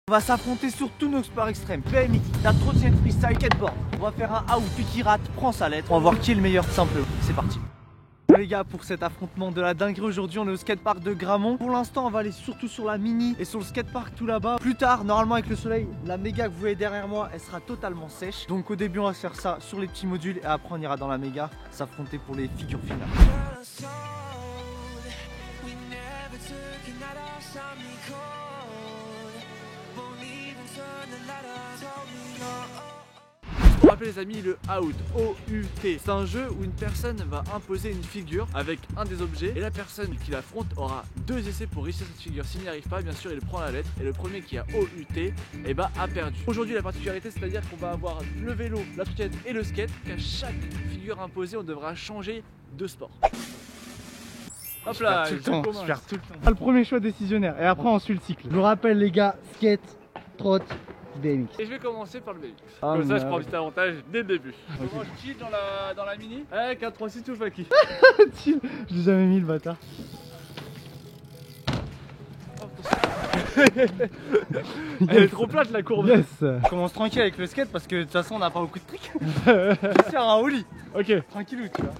On va s'affronter sur tous nos sports extrêmes. BMX, la trottinette freestyle, skateboard. On va faire un out, puis qui rate, prend sa lettre. On va voir qui est le meilleur tout simplement. C'est parti. Les gars, pour cet affrontement de la dinguerie aujourd'hui, on est au skatepark de Gramont. Pour l'instant, on va aller surtout sur la mini et sur le skatepark tout là-bas. Plus tard, normalement avec le soleil, la méga que vous voyez derrière moi, elle sera totalement sèche. Donc au début, on va faire ça sur les petits modules et après on ira dans la méga s'affronter pour les figures finales. Pour rappeler les amis, le out, O-U-T, c'est un jeu où une personne va imposer une figure avec un des objets et la personne qui l'affronte aura 2 essais pour réussir cette figure. S'il n'y arrive pas, bien sûr, il prend la lettre et le premier qui a O-U-T a perdu. Aujourd'hui, la particularité, c'est-à-dire qu'on va avoir le vélo, la trottinette et le skate, qu'à chaque figure imposée, on devra changer de sport. Hop là, je perds tout le temps. Le premier choix décisionnaire et après on suit le cycle. Je vous rappelle les gars, skate, trot, BMX. Et je vais commencer par le BMX. Ah, comme ça je prends du avantage dès le début. Okay. Comment je chill dans la mini avec un 3-6 tout faki. Je l'ai jamais mis le bâtard. Elle est trop plate la courbe. Yes. On commence tranquille avec le skate parce que de toute façon on n'a pas beaucoup de tricks. Je vais faire un ollie. Ok. Tranquillou tu vois.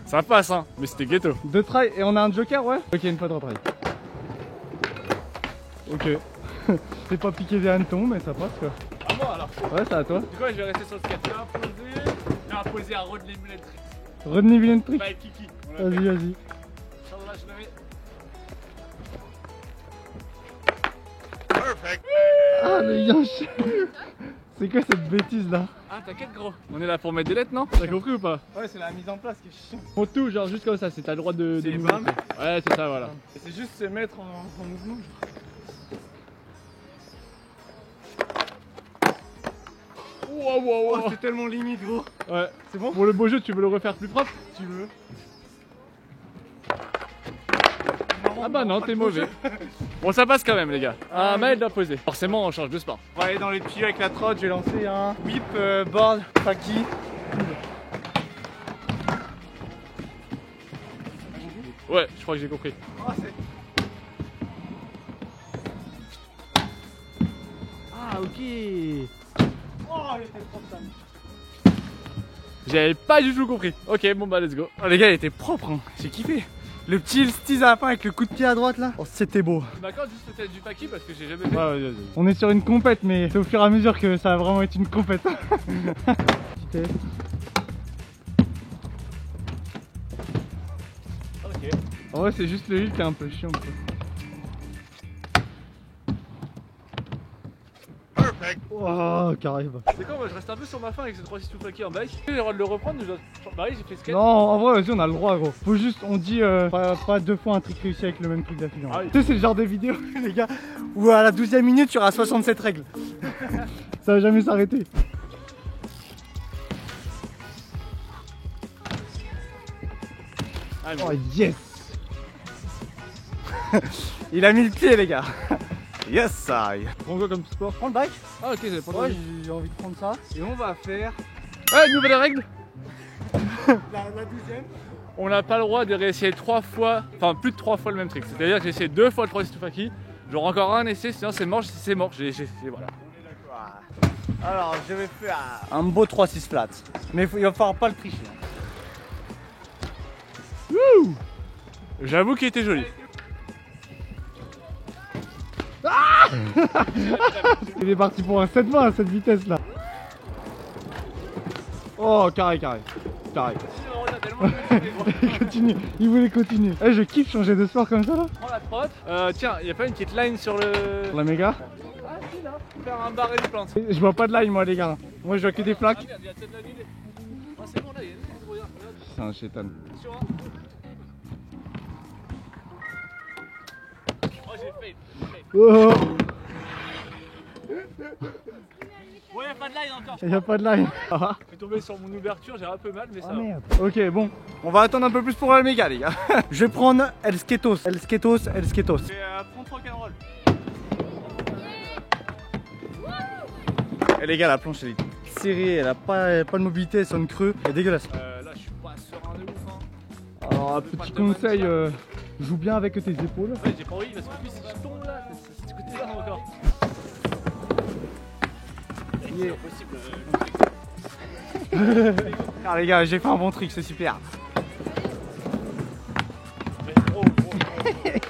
Ça passe hein, mais c'était ghetto. 2 tries et on a un joker, ouais. Ok, une fois de retry. Ok. C'est pas piqué des hannetons mais ça passe quoi. À moi alors. Ouais, c'est à toi. Du coup je vais rester sur le skate. Je vais imposer un Rodney Mullen trick. Rodney Mullen trick. Bah Kiki. Vas-y, vas-y. Perfect. Ah le yanch. C'est quoi cette bêtise là? Ah t'inquiète gros. On est là pour mettre des lettres non? T'as compris ou pas? Ouais, c'est la mise en place qui est chiant. Pour tout genre juste comme ça, c'est t'as le droit de C'est mouvement. bam. Ouais c'est ça voilà. C'est juste se mettre en mouvement. Wow, wow, wow. Oh, c'est tellement limite gros. Ouais. C'est bon? Pour le beau jeu tu veux le refaire plus propre? Si tu veux. Ah bah non, t'es mauvais. Bon ça passe quand même les gars. Un mail doit poser. Forcément on change de sport. On va aller dans les tuyaux avec la trotte, je vais lancer un whip board faki. Ouais, je crois que j'ai compris. Oh, ah ok. Oh il était propre ça. J'avais pas du tout compris. Ok bon bah let's go. Oh les gars il était propre hein. J'ai kiffé. Le petit steeze à la fin avec le coup de pied à droite là. Oh c'était beau. Tu m'accordes juste peut-être du paquet parce que j'ai jamais fait. Ouais, vas-y, vas-y. On est sur une compète mais c'est au fur et à mesure que ça va vraiment être une compète. Petite Ok. En vrai c'est juste le heal qui est un peu chiant quoi. Oh carré. C'est quoi moi je reste un peu sur ma fin avec ce 3-6 tout plaqué en bike. J'ai le droit de le reprendre ou je dois... Bah oui j'ai fait skate. Non en vrai vas-y on a le droit gros. Faut juste on dit pas 2 fois un trick réussi avec le même truc d'affilée. Ah oui. Tu sais c'est le genre de vidéo Les gars, où à la 12e minute il y aura 67 règles. ça va jamais s'arrêter. Ah, Oh yes. Il a mis le pied les gars. Yes I. prends quoi comme sport? Prends le bike. Ah ok c'est pas Ouais j'ai envie de prendre ça. Et on va faire Ouais nouvelle règle. la 12e. On n'a pas le droit de réessayer 3 fois, enfin plus de 3 fois le même trick. C'est-à-dire que j'ai essayé 2 fois le 3-6 tout faki. J'aurai encore un essai sinon c'est mort, c'est mort. J'ai voilà. Alors je vais faire un beau 3-6 flat. Mais il va falloir pas le tricher. J'avoue qu'il était joli. Il est parti pour un 7-20 à cette vitesse là. Oh carré. Il continue, il voulait continuer. Eh je kiffe changer de sport comme ça là. Prends la trotte. Tiens, y a pas une petite line sur le... La méga. Ah si là, faire un barré de plantes. Je vois pas de line moi les gars. Moi je vois que des Ah flaques. regarde, y a peut-être la ligne. Ah c'est bon là, y a une ligne, regarde. C'est un chétan. Attention hein. Oh j'ai fail. Oh, Ouais, y'a pas de line encore. y a pas de line. Ah Je suis tombé sur mon ouverture, j'ai un peu mal mais ça va. merde. Ok bon. On va attendre un peu plus pour la méga les gars. Je vais prendre El Sketos. Et prends 3 roll. Et les gars la planche elle est serrée, elle a pas de mobilité, elle sonne creux, elle est dégueulasse. Là je suis pas serein de ouf hein. Alors un petit conseil, Joue bien avec tes épaules. Ouais, j'ai pas envie parce que plus si je tombe là, c'est ce côté-là encore. Yeah. C'est impossible. Ah les gars, j'ai fait un bon truc, c'est super.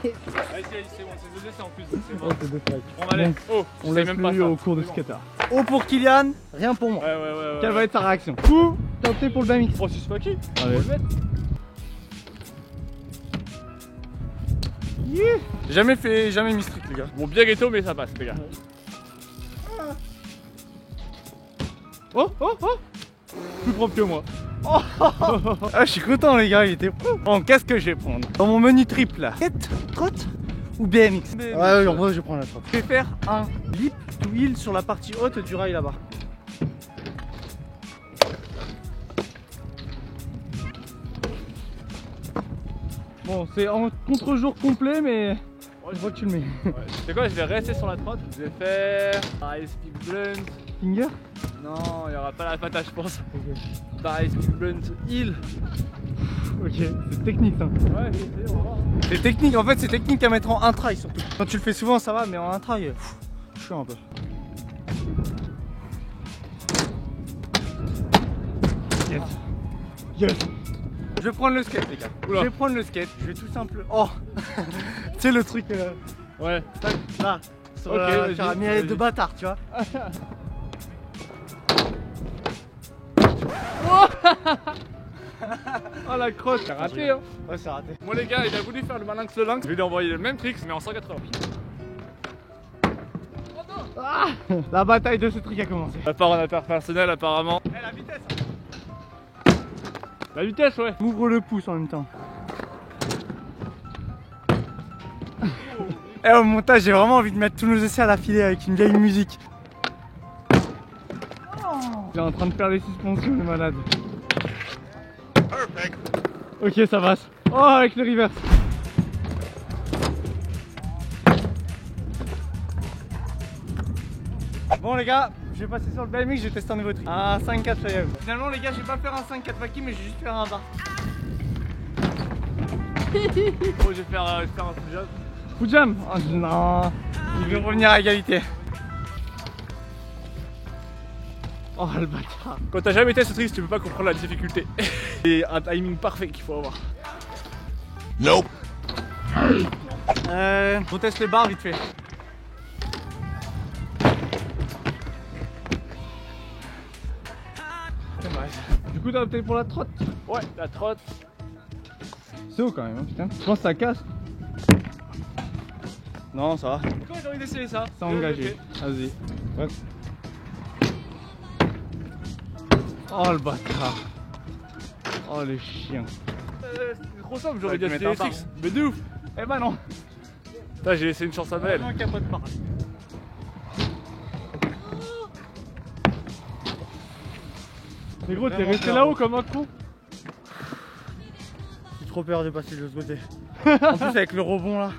Vas-y, c'est bon, c'est 2 essais en plus. C'est bon. Oh, c'est deux strikes. On va aller. Oh, On je sais laisse même pas lui ça. au cours de C'est bon. skater. Oh pour Kylian, rien pour moi. Ouais. Quelle va être sa réaction? Ou tenter pour le BMX. Francis Faki. Allez. Yeah. Jamais mis strict les gars. Bon, bien ghetto, mais ça passe, les gars. Oh. Plus propre que moi. Ah, je suis content les gars, il était pro. Bon, qu'est-ce que je vais prendre? Dans mon menu triple là. Trotte ou BMX? Ouais, en vrai je vais prendre la trotte. Je vais faire un lip to wheel sur la partie haute du rail là-bas. Bon, c'est en contre-jour complet, mais je vois que tu le mets. Ouais. C'est quoi, je vais rester sur la trotte. Je vais faire High Speed Blunt. Finger? Non, il n'y aura pas la patate, je pense. High Speed Blunt Hill. Ok, c'est technique ça. Ouais, je sais, on va voir. C'est technique, en fait c'est technique à mettre en un try surtout. Quand tu le fais souvent ça va, mais en un try, je suis un peu. Yes. Je vais prendre le skate les gars. Oula. Je vais prendre le skate, je vais tout simplement... Oh. Tu sais le truc Ouais. là, sur Ok, la vas-y, pyramide de vas-y. bâtard, tu vois. Oh la crotte, t'as raté hein. Ouais, c'est raté. Moi les gars, il a voulu faire le malin que le lynx. Je vais lui envoyer le même tricks mais en 180. Ah, la bataille de ce truc a commencé. À part en interpersonnel apparemment. Eh, la vitesse. La vitesse ouais. Ouvre le pouce en même temps. Et au montage, j'ai vraiment envie de mettre tous nos essais à l'affilée avec une vieille musique. Il est en train de faire les suspensions, le malade. Ok, ça passe. Oh, avec le reverse. Bon les gars, je vais passer sur le BMX, je vais tester un nouveau truc. Un 5-4 flyable. Finalement les gars, je vais pas faire un 5-4 faki, mais je vais juste faire un bar. Bon, je vais faire un full jump. Full jump? Oh, non, il veut revenir à égalité. Oh le bâtard. Quand t'as jamais été ce trick, tu peux pas comprendre la difficulté. C'est un timing parfait qu'il faut avoir. Nope. On teste les barres vite fait. Dommage. Du coup, t'as opté pour la trotte. Ouais, la trotte. C'est haut quand même, hein, putain. Je pense que ça casse. Non, ça va. Pourquoi j'ai envie d'essayer ça? C'est engagé. Vas-y. Ouais. Oh le bâtard. Oh les chiens. C'est trop simple, j'aurais Ouais, dû tu acheter mets les ta tricks. Mais de ouf. Eh ben non. Putain, j'ai laissé une chance à Noël. Non, capote pas. Mais gros, t'es Vraiment resté peur, là-haut moi. comme un con. J'ai trop peur de passer de l'autre côté. En plus avec le rebond là.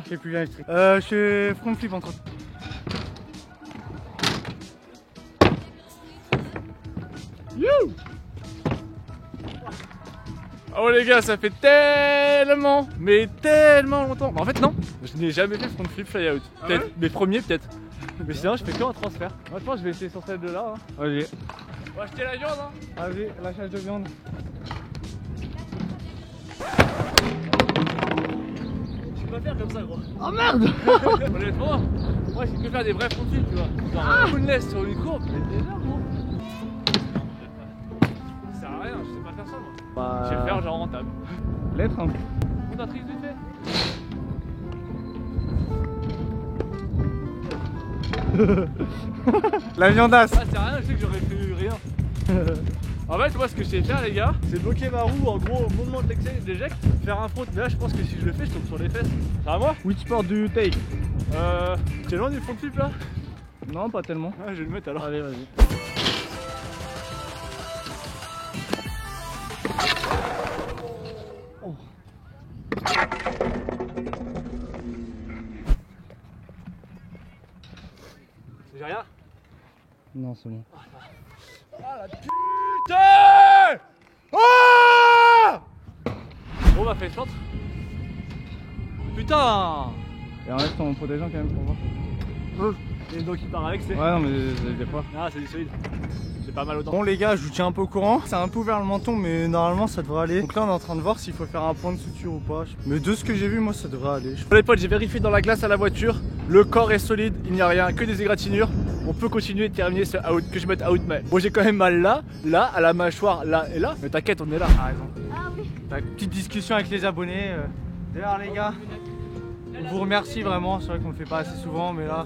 Je sais plus bien les trucs. Je fais front flip entre autres. You. Oh les gars, ça fait tellement, mais tellement longtemps. Mais en fait non, je n'ai jamais fait front flip fly out. Ah Peut-être ouais mes premiers peut-être. Mais sinon je fais que un transfert. Moi je pense que je vais essayer sur celle de là. Hein. Vas-y. On va acheter la viande hein. Vas-y, lâchage de viande. Je peux pas faire comme ça gros. Oh merde. Honnêtement, moi je peux faire des vrais front flips tu vois. Genre moonless sur une courbe, mais déjà gros. Ça sert à rien, je sais pas faire ça moi. Je vais le faire genre rentable. Lettre hein. On t'a trick vite fait. La viandasse. Ah c'est rien, je sais que j'aurais fait rien. En fait moi ce que je sais faire les gars, c'est bloquer ma roue en gros au moment de l'éject, faire un front, mais là je pense que si je le fais je tombe sur les fesses. C'est à moi? Which sport do you take? T'es loin du front flip là? Non, pas tellement. Ah je vais le mettre alors. Allez, vas-y. Oh. J'ai rien? Non, c'est bon. Ah la putain! Ah! Bon bah fais le centre. putain. Et enlève ton protégeant quand même pour voir. Et donc il part avec, c'est. Ouais, non, mais des fois. Ah, c'est du solide. C'est pas mal autant. Bon les gars, je vous tiens un peu au courant. C'est un peu ouvert le menton, mais normalement ça devrait aller. Donc là on est en train de voir s'il faut faire un point de suture ou pas. Mais de ce que j'ai vu, moi ça devrait aller. Bon, les potes, j'ai vérifié dans la glace à la voiture. Le corps est solide, il n'y a rien, que des égratignures. On peut continuer de terminer ce out, que je mette out, mais bon, j'ai quand même mal là, à la mâchoire, là et là. Mais t'inquiète, on est là. T'as raison. Ah oui. T'as une petite discussion avec les abonnés. D'ailleurs les gars, on vous remercie vraiment. C'est vrai qu'on le fait pas assez souvent, mais là,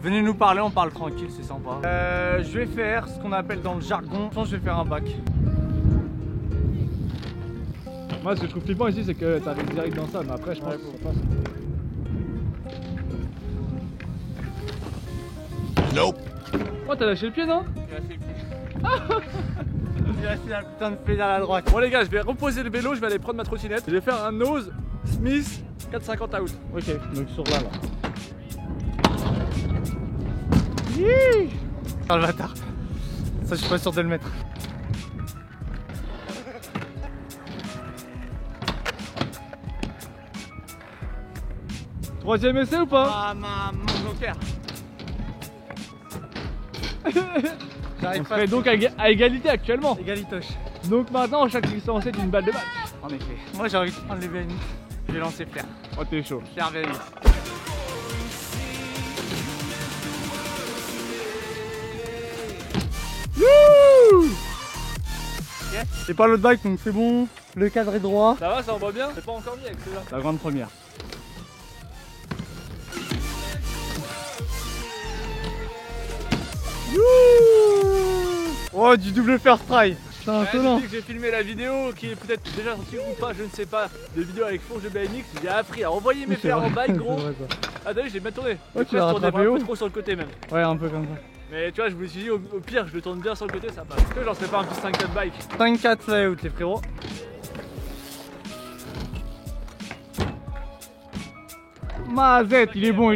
venez nous parler, on parle tranquille, c'est sympa. Je vais faire ce qu'on appelle dans le jargon, je pense que je vais faire un bac. Moi, ce que je trouve flippant ici, c'est que t'arrives direct dans ça, mais après, je pense que ça passe. Nope. Oh, t'as lâché le pied, non? J'ai lâché la putain de pédale à droite. Bon les gars, je vais reposer le vélo, je vais aller prendre ma trottinette. Je vais faire un nose Smith 450 out. Ok, donc sur là. Oh le bâtard. Ça je suis pas sûr de le mettre. Troisième essai ou pas? Ah mon joker. On J'arrive pas. serait donc à égalité actuellement. Égalitoche. Donc maintenant, chaque licence est une balle de match. En effet. Moi j'ai envie de prendre les BMX. Je vais lancer Flair. Oh, t'es chaud. Flair BMX. Yes. C'est pas l'autre bike donc c'est bon. Le cadre est droit. Ça va, ça envoie bien? C'est pas encore mis avec celui-là. La grande première. Oh du double first try. C'est un peu lent. Depuis que j'ai filmé la vidéo qui est peut-être déjà sortie ou pas, je ne sais pas, de vidéo avec fourche de BMX, j'ai appris à envoyer mes fers en bike gros. Ah t'as vu, j'ai bien tourné. Ouais, tu Après, l'as je tournais rattrapé un haut. peu trop sur le côté même. Ouais un peu comme ça. Mais tu vois, je me suis dit au pire, je le tourne bien sur le côté, ça passe. Est-ce que j'en serais pas un petit 5-4 bike? 5-4 flyout les frérots. Mazette, il est bon.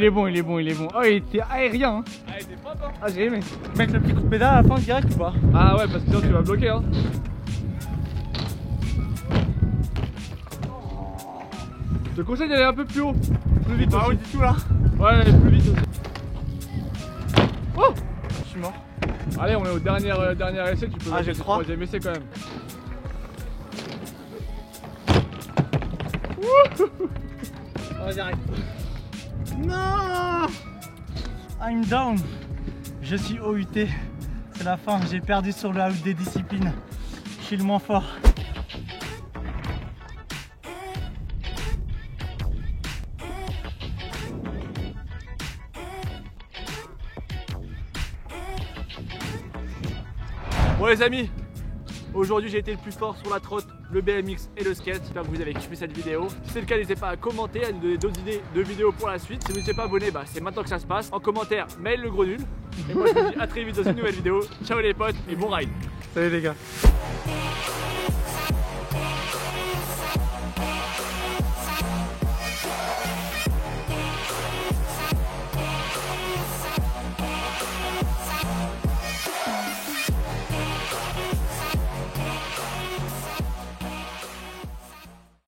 Oh il était aérien hein. Ah, il était propre hein. Ah j'ai aimé. Mettre le petit coup de pédale à la fin direct ou pas? Ah ouais, parce que sinon tu vas bloquer, hein. Je te conseille d'aller un peu plus haut. Plus vite Pas haut aussi. du tout là. Ouais, plus vite aussi. Oh! Je suis mort. Allez, on est au dernier essai, tu peux Ah, mettre j'ai le 3. troisième essai quand même. Vas-y arrête. Non, I'm down. Je suis OUT. C'est la fin. J'ai perdu sur le out des disciplines. Je suis le moins fort. Bon les amis, aujourd'hui j'ai été le plus fort sur la trotte, le BMX et le skate. J'espère que vous avez kiffé cette vidéo. Si c'est le cas, n'hésitez pas à commenter, à nous donner d'autres idées de vidéos pour la suite. Si vous n'êtes pas abonné, bah, c'est maintenant que ça se passe. En commentaire, mail le gros nul. Et moi je vous dis à très vite dans une nouvelle vidéo. Ciao les potes et bon ride. Salut les gars.